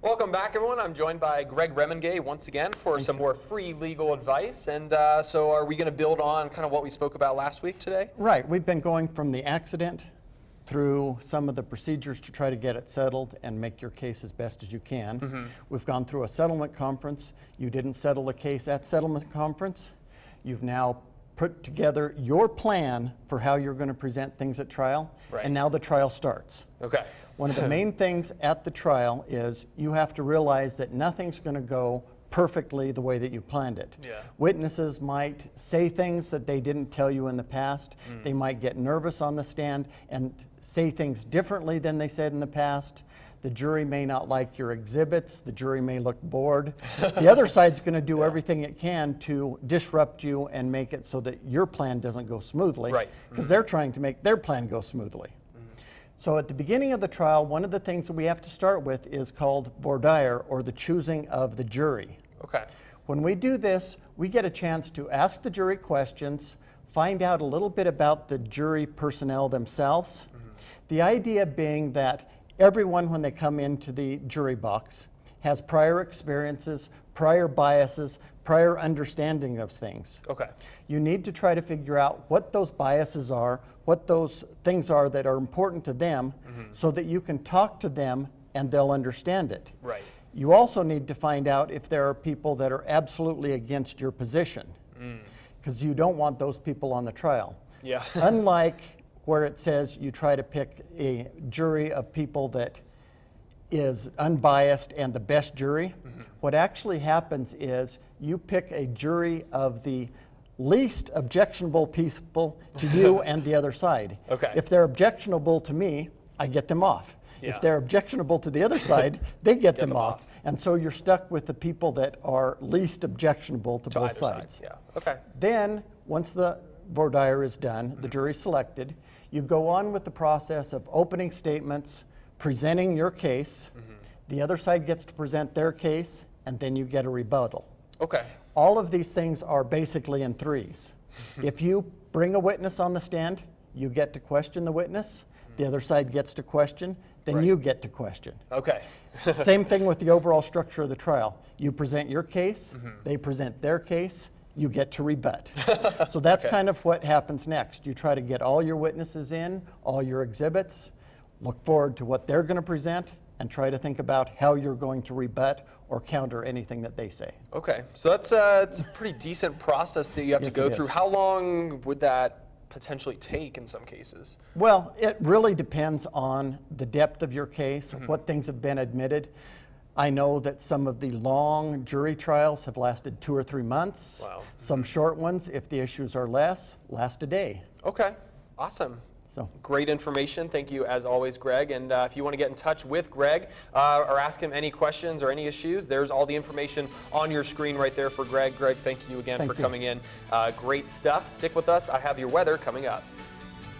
Welcome back, everyone. I'm joined by Greg Remmenga once again for some more free legal advice. And so are we going to build on kind of what we spoke about last week today? Right. We've been going from the accident through some of the procedures to try to get it settled and make your case as best as you can. We've gone through a settlement conference. You didn't settle the case at settlement conference. You've now put together your plan for how you're going to present things at trial. Right. And now the trial starts. Okay. One of the main things at the trial is you have to realize that nothing's going to go perfectly the way that you planned it. Yeah. Witnesses might say things that they didn't tell you in the past. They might get nervous on the stand and say things differently than they said in the past. The jury may not like your exhibits. The jury may look bored. The other side's going to do everything it can to disrupt you and make it so that your plan doesn't go smoothly. Right. Because they're trying to make their plan go smoothly. So at the beginning of the trial, one of the things that we have to start with is called voir dire, or the choosing of the jury. Okay. When we do this, we get a chance to ask the jury questions, find out a little bit about the jury personnel themselves. The idea being that everyone, when they come into the jury box, has prior experiences, prior biases, prior understanding of things. Okay. You need to try to figure out what those biases are, what those things are that are important to them, so that you can talk to them and they'll understand it. Right. You also need to find out if there are people that are absolutely against your position, because you don't want those people on the trial. Yeah. Unlike where it says you try to pick a jury of people that is unbiased and the best jury, what actually happens is you pick a jury of the least objectionable people to you and the other side. Okay. If they're objectionable to me, I get them off. Yeah. If they're objectionable to the other side, they get them off. And so you're stuck with the people that are least objectionable to both Either sides. side. Yeah. Okay. Then, once the voir dire is done, the jury's selected, you go on with the process of opening statements, presenting your case. The other side gets to present their case, and then you get a rebuttal. Okay. All of these things are basically in threes. If you bring a witness on the stand, you get to question the witness. The other side gets to question, then you get to question. Okay. Same thing with the overall structure of the trial. You present your case, they present their case, you get to rebut. So that's kind of what happens next. You try to get all your witnesses in, all your exhibits, look forward to what they're going to present, and try to think about how you're going to rebut or counter anything that they say. Okay. So that's it's a pretty decent process that you have to go through. How long would that potentially take in some cases? Well, it really depends on the depth of your case, what things have been admitted. I know that some of the long jury trials have lasted 2 or 3 months. Wow. Some short ones, if the issues are less, last a day. Okay. Awesome. So great information. Thank you as always, Greg. And if you want to get in touch with Greg or ask him any questions or any issues, there's all the information on your screen right there for Greg. Greg, thank you again for coming in. Great stuff. Stick with us. I have your weather coming up.